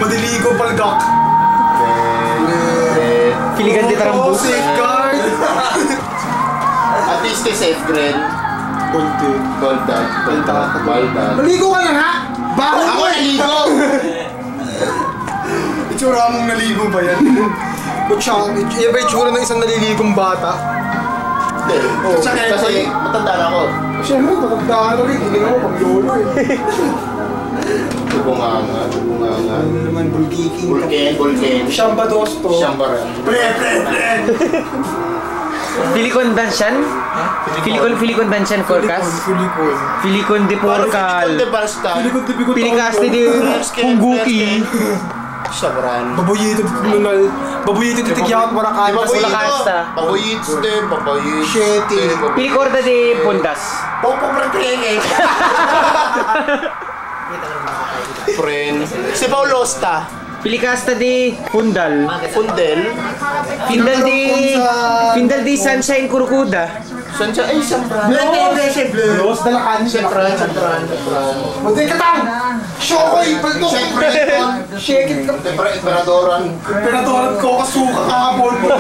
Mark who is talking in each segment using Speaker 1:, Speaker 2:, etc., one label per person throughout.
Speaker 1: Madiligo palgak.
Speaker 2: Piligan di tarambus.
Speaker 1: Safeguard.
Speaker 3: At least safe grade. Goldan.
Speaker 1: Maligo ka na ha? Baho
Speaker 3: Ako naligo!
Speaker 1: Itsura mong naligo ba yan? Iba itsura ng isang naliligong bata.
Speaker 3: Kasi matanda na ako.
Speaker 1: Siyempre, matanda na rin. Hindi ako pag lolo eh.
Speaker 3: Bunganga.
Speaker 1: Ano naman, bulkiking.
Speaker 3: Bulken.
Speaker 1: Shamba Dosto.
Speaker 3: Siyambaran.
Speaker 1: Pre!
Speaker 2: Filicon Dansyan? Filicon Dansyan forecast? Filicon de Porcal. Pilikasti de Pungguki.
Speaker 3: Siyambaran.
Speaker 1: Baboyito nunal. Baboyito titigyak Warakanta.
Speaker 3: Baboyito. Baboyito.
Speaker 1: Sheti.
Speaker 2: Pilicorda de Pundas.
Speaker 3: Popo-preng. Friend. Si Paulosta.
Speaker 2: Pilicasta de Fundal.
Speaker 3: Fundel.
Speaker 2: Findal de Sunshine Kurukuda.
Speaker 3: Saan siya? Ay, Siyambaran.
Speaker 1: Los Dalacan.
Speaker 3: Siyambaran.
Speaker 1: Buti ka tang! Shokoy! Palto! Shake it ka!
Speaker 3: Imperadoran.
Speaker 1: Pinatoran ko kasuka kahapon mo.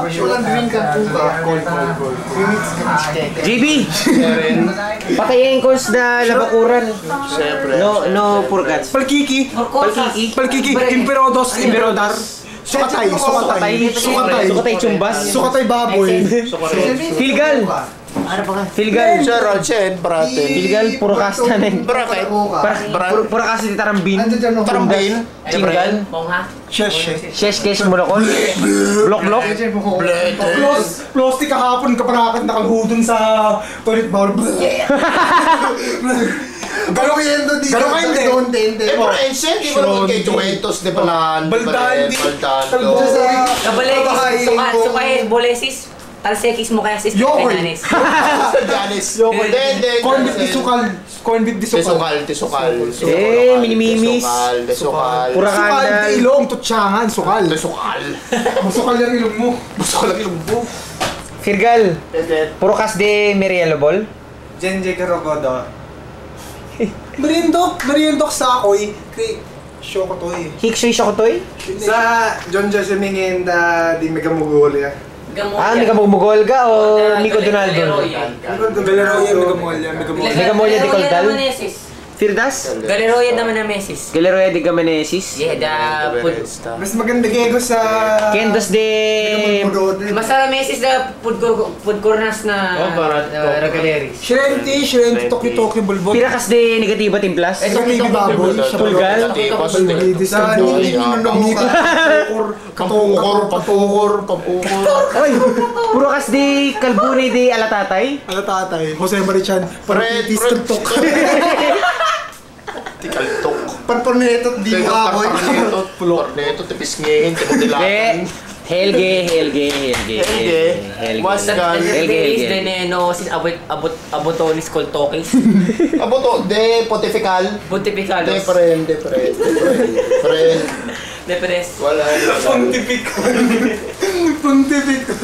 Speaker 3: Walang drink ka tuka.
Speaker 2: JB! Patayin ko sa labakuran.
Speaker 3: Siyempre.
Speaker 2: No purgats.
Speaker 1: Palkiki! Imperodos! Sukatay
Speaker 2: Chumbas.
Speaker 1: Sukatay baboy!
Speaker 2: Filgal! Filgal!
Speaker 3: Sir Rochen, Praten.
Speaker 2: Filgal, puro kasta na yun.
Speaker 3: Bracket.
Speaker 2: Puro kasta di Tarambin.
Speaker 3: Tarambin.
Speaker 2: Chingal. Shesh Kesh Mulokon. Blok.
Speaker 1: Plastic kahapon kaparakat nakalhudon sa toilet bowl. Gano'n kayo doon dito? Gano'n kayo hindi?
Speaker 3: Pero ancient, di ba naman kay Juventus, di ba?
Speaker 1: Baldan.
Speaker 4: Kabalekis, sukahin, bolesis. Talsekis mo kaya sis
Speaker 1: Yokoy!
Speaker 3: Janis.
Speaker 1: Corn beef di sukal.
Speaker 3: Tisukal.
Speaker 2: Minimimis.
Speaker 3: Desukal.
Speaker 1: Sukal di ilong, tutsangan, sukal.
Speaker 3: Desukal.
Speaker 1: Masukal yung ilong mo.
Speaker 2: Filgal, puro kas de Merielobol.
Speaker 5: Jenje Karogodo.
Speaker 1: Meriendok sa ako'y. Shoko to eh.
Speaker 2: Hiksoy Shokotoy.
Speaker 5: Sa John Josemingin di Megamugolia.
Speaker 2: Nagkamugmugol ka o Nico Donaldo? Megamolia de Coldal? Firdas?
Speaker 4: Galeroya naman na Mesis.
Speaker 2: Galeroya de Gamanesis?
Speaker 4: Yeah,
Speaker 5: Mas maganda Gego sa...
Speaker 2: Kendos de...
Speaker 4: Masara Mesis na food corners na Ragaleris.
Speaker 1: Shirenti, Toki Bulbot.
Speaker 2: Pirakas de Negatiba Timplas?
Speaker 1: Baby baboy.
Speaker 2: Tulgal?
Speaker 3: Patukor.
Speaker 2: Oy! Puro kas de Kalbuni de Alatatay?
Speaker 1: Alatatay. Jose Marichan. Paratitis Tuktok.
Speaker 3: Tikaltok.
Speaker 1: Parpornetot di baboy.
Speaker 3: Pornetot, tipisngihin, timutilakan.
Speaker 2: Helge.
Speaker 3: Masgan.
Speaker 4: Is Veneno, Abotonis Coltokis.
Speaker 3: Aboto, de Pontifical.
Speaker 4: Pontificalos.
Speaker 3: De friend.
Speaker 4: De Pres.
Speaker 3: Wala.
Speaker 1: Pontifical.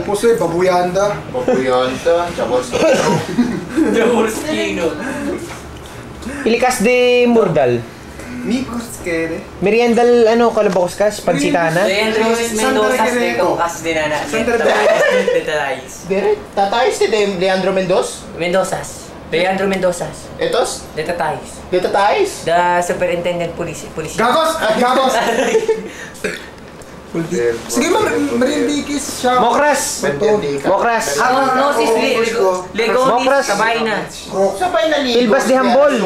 Speaker 1: Pusoy, babuyanda.
Speaker 4: Jaworskino.
Speaker 2: Pilikas de Murdal?
Speaker 5: Nikos Kere.
Speaker 2: Meriendal, kalabakos kas? Pansitana?
Speaker 4: Leandro Mendoza de Cocas de Nana.
Speaker 3: Tatayos de Leandro Mendoza.
Speaker 4: Leandro Mendoza.
Speaker 3: Etos?
Speaker 4: De Tatayos.
Speaker 3: De Tatayos?
Speaker 4: The Superintendent Police.
Speaker 1: Gagos! Sige Merindikis siya.
Speaker 2: Mokras!
Speaker 4: Nosis Legonis Kabayna.
Speaker 3: Sabay na ligo.
Speaker 2: Pilbas de Hambol.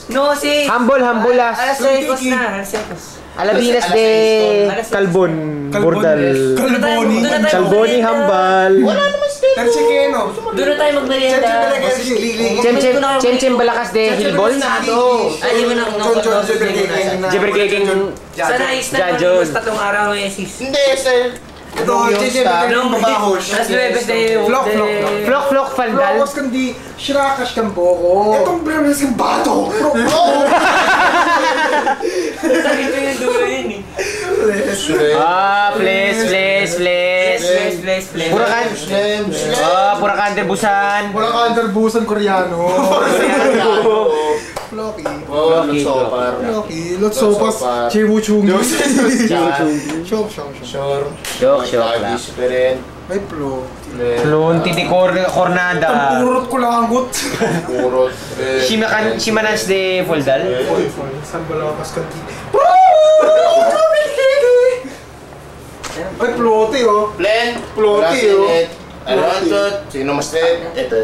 Speaker 4: Nosis.
Speaker 2: Hambol ah.
Speaker 4: Alasecos na.
Speaker 2: Alabinas de Calbon. Bordal. Calboni Hambal.
Speaker 3: Wala naman step.
Speaker 1: Tersikeno.
Speaker 4: Doon na tayo magmerienda.
Speaker 2: Chem Balakas de Hilbol.
Speaker 4: Ay, yun ang
Speaker 2: Jebergegeng
Speaker 4: sana is na
Speaker 2: John.
Speaker 4: basta tong araw ng Yesis.
Speaker 3: Hindi, sir.
Speaker 1: Ito,
Speaker 4: Nung alas 9 de
Speaker 2: Flok Fandal.
Speaker 1: Flokos kandi Shirakas kang boko. Itong bremes kang bato.
Speaker 4: Sakit ko yung dulo yun eh.
Speaker 2: Please.
Speaker 4: Boles, Flem.
Speaker 2: Burakan. Burakan Busan.
Speaker 1: Walang underbusan Koreano. Flocky.
Speaker 3: Oh, Lutsopar.
Speaker 1: Flocky. Lotsopas. Chibuchung. Shop.
Speaker 2: Joke lang.
Speaker 3: Different.
Speaker 1: Ay, Flo.
Speaker 2: Lunti di Cornada.
Speaker 1: Purot ko langot.
Speaker 3: Purot.
Speaker 2: Shimanas de Foldal.
Speaker 1: Saan ba lakas kanti? Ay, Floty oh.
Speaker 3: Plan.
Speaker 1: Floty oh.
Speaker 3: Alonso. Sino mas red? Ito.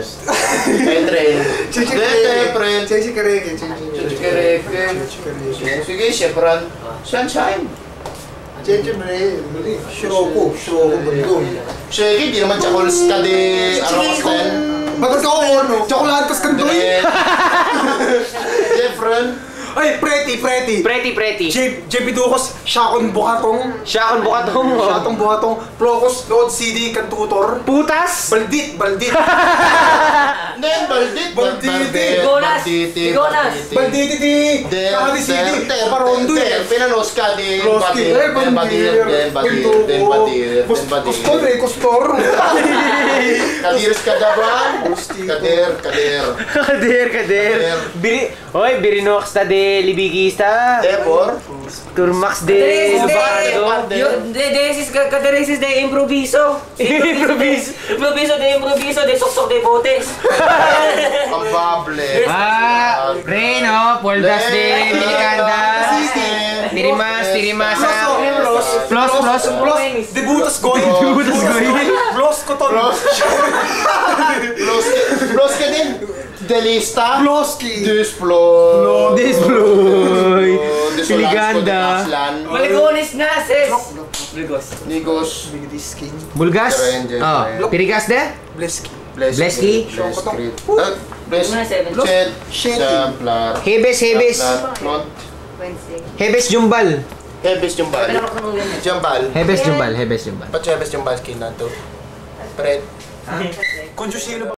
Speaker 3: Entren. Dete, friend.
Speaker 1: Chichi kareke.
Speaker 3: Sige, Chevron. Sunshine.
Speaker 1: Chichi bre. Shiroko bandun.
Speaker 3: Sige, di naman Chacols ka di Arawasten.
Speaker 1: Bakit ako ano? Chocolate kas kandoy.
Speaker 3: Chevron.
Speaker 1: Ay, Preti.
Speaker 2: Preti.
Speaker 1: JP Ducos, Shakon Bukatong.
Speaker 2: Shakon Bukatong.
Speaker 1: Shakon Bukatong. Plocos, Lord CD, Kantutor.
Speaker 2: Putas.
Speaker 1: Baldit.
Speaker 3: Then, Baldit.
Speaker 4: Bigonas.
Speaker 1: Balditi. Kakali CD. Parondo eh.
Speaker 3: Pinanos ka di
Speaker 1: Roski. Kostor.
Speaker 3: Kadiris ka daban. Kadir.
Speaker 2: Birinox ta de Libigista.
Speaker 3: Debor.
Speaker 2: Turmax de Lubado.
Speaker 4: Kaderesis de improviso. Improviso de soksok de botes.
Speaker 3: Pambable.
Speaker 2: Reno, Poldas de Milicanda. Tirimasa. Plus.
Speaker 1: Debutas Goy. Blos Koton.
Speaker 3: Blos ka din. Delista.
Speaker 1: Bloski.
Speaker 3: Displo.
Speaker 2: Disploy. Miliganda.
Speaker 4: Maligones na, sis.
Speaker 3: Nigos.
Speaker 2: Bulgas. Pirigas de?
Speaker 1: Bleski.
Speaker 2: Bleski.
Speaker 3: Chet. Samplar.
Speaker 2: Hebes. Hebes Jumbal.
Speaker 3: Hebes Jumbal.
Speaker 2: Hebes Jumbal.
Speaker 3: Ba't Hebes Jumbal skin na to? Pret.
Speaker 1: Kung sino